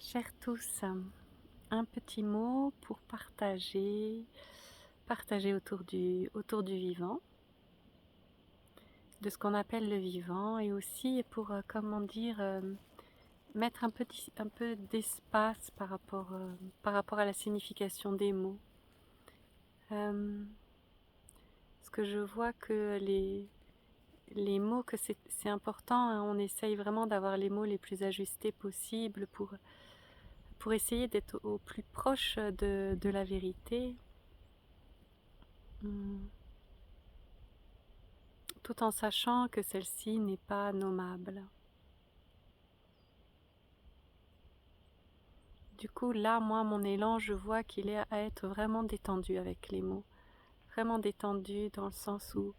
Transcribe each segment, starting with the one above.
Chers tous, un petit mot pour partager autour du vivant, de ce qu'on appelle le vivant et aussi pour, comment dire, mettre un peu d'espace par rapport à la signification des mots. Parce que je vois que les mots, que c'est important, hein, on essaye vraiment d'avoir les mots les plus ajustés possibles pour essayer d'être au plus proche de la vérité, hum, tout en sachant que celle-ci n'est pas nommable. Du coup, là, moi, mon élan, je vois qu'il est à être vraiment détendu avec les mots. Vraiment détendu dans le sens où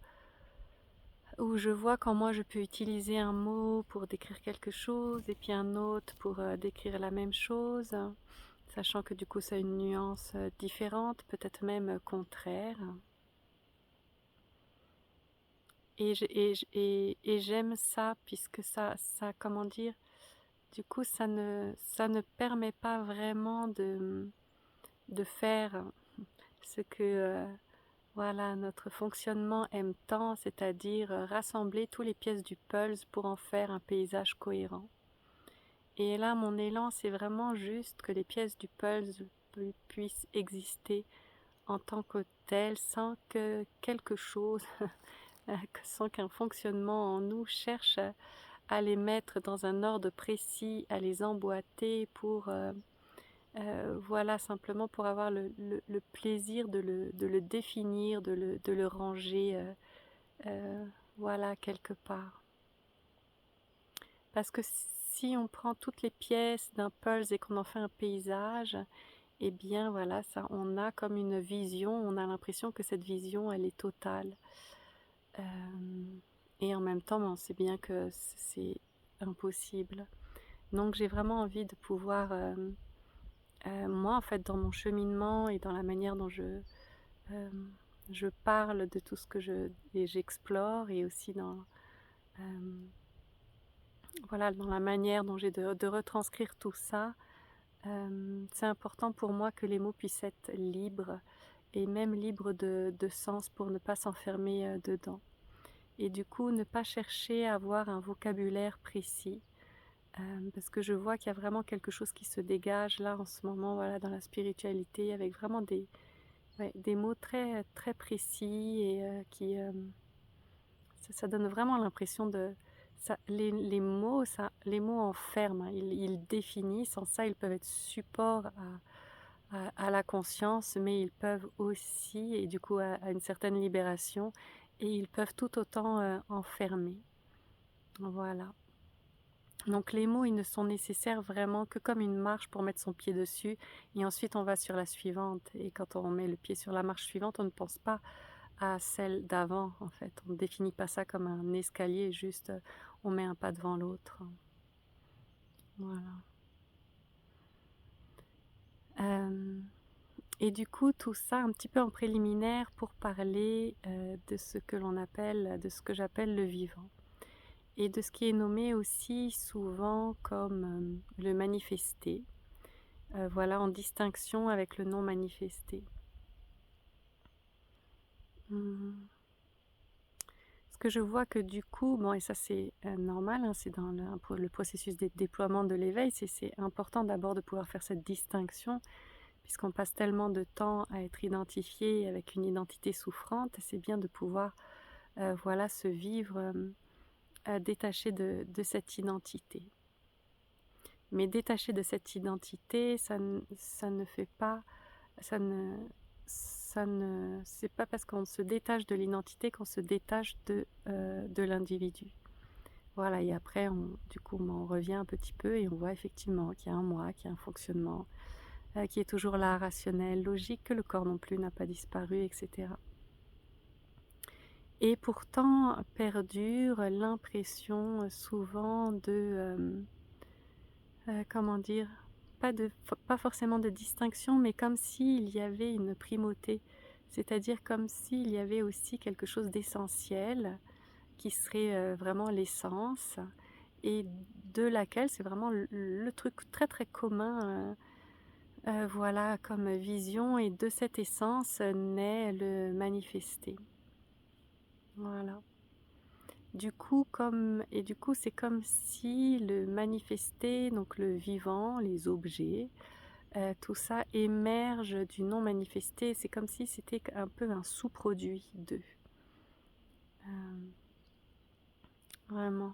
je vois quand moi je peux utiliser un mot pour décrire quelque chose et puis un autre pour décrire la même chose, sachant que du coup ça a une nuance différente, peut-être même contraire. Et j'aime ça puisque ça, comment dire, du coup ça ne permet pas vraiment de faire ce que voilà, notre fonctionnement aime tant, c'est-à-dire rassembler toutes les pièces du puzzle pour en faire un paysage cohérent. Et là, mon élan, c'est vraiment juste que les pièces du puzzle puissent exister en tant que telles, sans que quelque chose, sans qu'un fonctionnement en nous cherche à les mettre dans un ordre précis, à les emboîter pour, voilà, simplement pour avoir le plaisir de le définir, de le ranger, voilà, quelque part. Parce que si on prend toutes les pièces d'un puzzle et qu'on en fait un paysage, eh bien voilà, ça, on a comme une vision, on a l'impression que cette vision, elle est totale. Et en même temps, on sait bien que c'est impossible. Donc j'ai vraiment envie de pouvoir, moi en fait, dans mon cheminement et dans la manière dont euh, je parle de tout ce que j'explore et aussi euh, voilà, dans la manière dont j'ai de retranscrire tout ça, c'est important pour moi que les mots puissent être libres et même libres de sens pour ne pas s'enfermer dedans. Et du coup, ne pas chercher à avoir un vocabulaire précis, parce que je vois qu'il y a vraiment quelque chose qui se dégage là en ce moment, voilà, dans la spiritualité, avec vraiment des mots très, très précis et ça donne vraiment l'impression de ça, les mots enferment, hein, ils définissent. Sans ça, ils peuvent être support à la conscience, mais ils peuvent aussi, et du coup à une certaine libération, et ils peuvent tout autant enfermer. Voilà. Donc les mots, ils ne sont nécessaires vraiment que comme une marche pour mettre son pied dessus, et ensuite on va sur la suivante. Et quand on met le pied sur la marche suivante, on ne pense pas à celle d'avant, en fait. On ne définit pas ça comme un escalier, juste on met un pas devant l'autre. Voilà. Et du coup, tout ça un petit peu en préliminaire pour parler de ce que l'on appelle, de ce que j'appelle le vivant. Et de ce qui est nommé aussi souvent comme le manifesté. Voilà, en distinction avec le non manifesté. Parce que je vois que du coup, bon, et ça c'est normal, hein, c'est dans le processus de déploiement de l'éveil, c'est important d'abord de pouvoir faire cette distinction, puisqu'on passe tellement de temps à être identifié avec une identité souffrante, c'est bien de pouvoir voilà, se vivre détaché de cette identité. Mais détaché de cette identité, ça ne fait pas, ça ne, c'est pas parce qu'on se détache de l'identité qu'on se détache de l'individu. Voilà, et après, du coup, on revient un petit peu et on voit effectivement qu'il y a un moi, qu'il y a un fonctionnement qui est toujours là, rationnel, logique, que le corps non plus n'a pas disparu, etc. Et pourtant, perdure l'impression souvent comment dire, pas forcément de distinction, mais comme s'il y avait une primauté, c'est-à-dire comme s'il y avait aussi quelque chose d'essentiel qui serait vraiment l'essence, et de laquelle c'est vraiment le truc très, très commun, voilà, comme vision et de cette essence naît le manifesté. Voilà. Du coup, c'est comme si le manifesté, donc le vivant, les objets, tout ça émerge du non manifesté. C'est comme si c'était un peu un sous-produit d'eux. Hem, Vraiment.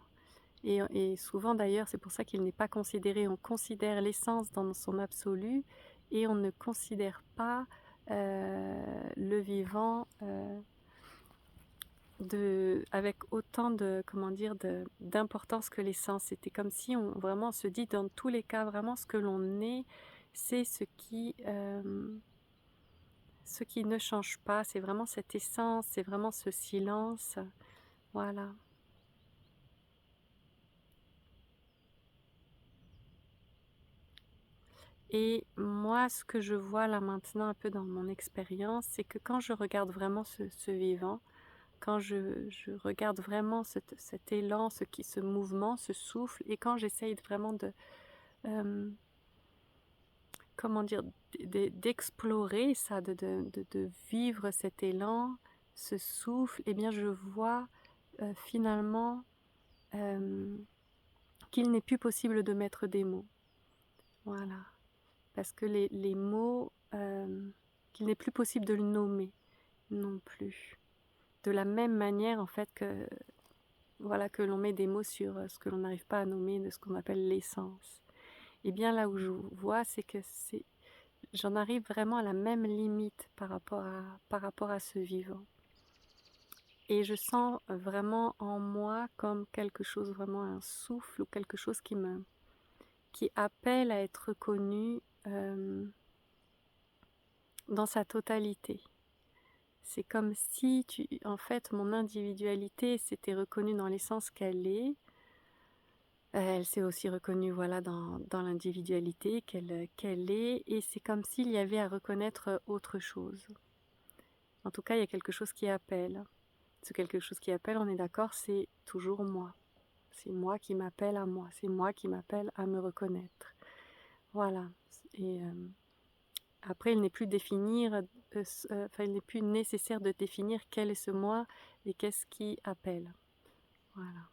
Et souvent d'ailleurs, c'est pour ça qu'il n'est pas considéré. On considère l'essence dans son absolu et on ne considère pas, le vivant, avec autant de, comment dire, d'importance que l'essence. C'était comme si on vraiment se dit dans tous les cas, vraiment ce que l'on est, c'est ce qui ne change pas. C'est vraiment cette essence, c'est vraiment ce silence. Voilà. Et moi, ce que je vois là maintenant un peu dans mon expérience, c'est que quand je regarde vraiment ce vivant, quand je regarde vraiment cet élan, ce mouvement, ce souffle, et quand j'essaye vraiment de, hem, comment dire? D'explorer ça, de vivre cet élan, ce souffle, eh bien je vois, finalement, hem, qu'il n'est plus possible de mettre des mots. Voilà. Parce que les mots, qu'il n'est plus possible de le nommer non plus. De la même manière en fait que, voilà, que l'on met des mots sur, ce que l'on n'arrive pas à nommer, de ce qu'on appelle l'essence. Et bien là où je vois, c'est que j'en arrive vraiment à la même limite par rapport à ce vivant. Et je sens vraiment en moi comme quelque chose, vraiment un souffle ou quelque chose qui appelle à être reconnu, dans sa totalité. C'est comme si en fait, mon individualité s'était reconnue dans l'essence qu'elle est. Elle s'est aussi reconnue, voilà, dans l'individualité qu'elle est, et c'est comme s'il y avait à reconnaître autre chose. En tout cas, il y a quelque chose qui appelle. Ce quelque chose qui appelle, on est d'accord, c'est toujours moi. C'est moi qui m'appelle à moi. C'est moi qui m'appelle à me reconnaître. Voilà. Et après, il n'est plus nécessaire de définir quel est ce moi et qu'est-ce qui appelle. Voilà.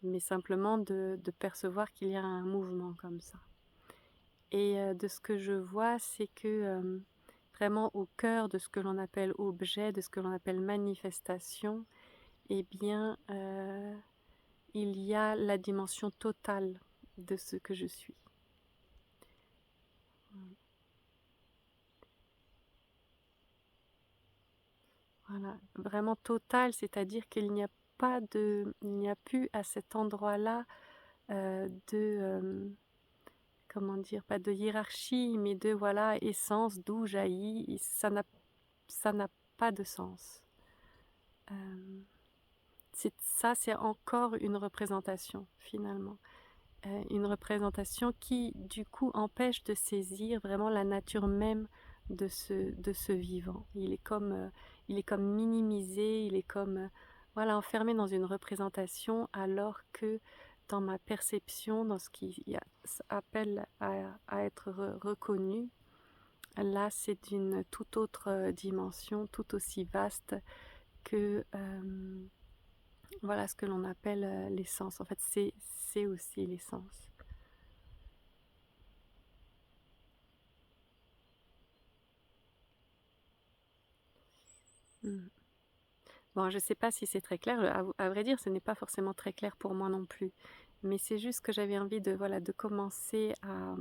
Mais simplement de percevoir qu'il y a un mouvement comme ça. Et de ce que je vois, c'est que vraiment au cœur de ce que l'on appelle objet, de ce que l'on appelle manifestation, eh bien, il y a la dimension totale de ce que je suis. Voilà, vraiment totale, c'est-à-dire il n'y a plus à cet endroit-là, comment dire, pas de hiérarchie, mais de, voilà, essence, d'où jaillit, et ça n'a pas de sens. C'est encore une représentation, finalement. Une représentation qui, du coup, empêche de saisir vraiment la nature même de ce vivant. Il est comme minimisé, il est comme, voilà, enfermé dans une représentation, alors que dans ma perception, dans ce qui appelle à être reconnu, là, c'est d'une toute autre dimension, tout aussi vaste que, voilà, ce que l'on appelle l'essence. En fait, c'est aussi l'essence. Mm. Bon, je sais pas si c'est très clair. À vrai dire, ce n'est pas forcément très clair pour moi non plus. Mais c'est juste que j'avais envie de, voilà, de commencer à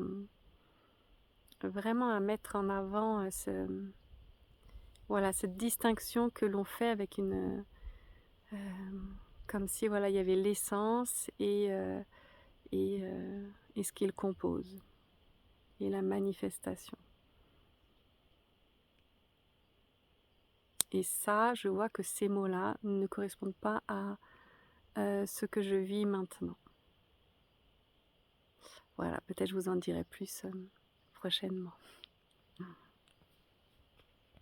vraiment à mettre en avant voilà, cette distinction que l'on fait avec euh, comme si, voilà, il y avait l'essence et ce qu'il compose et la manifestation. Et ça, je vois que ces mots-là ne correspondent pas à ce que je vis maintenant. Voilà, peut-être je vous en dirai plus prochainement.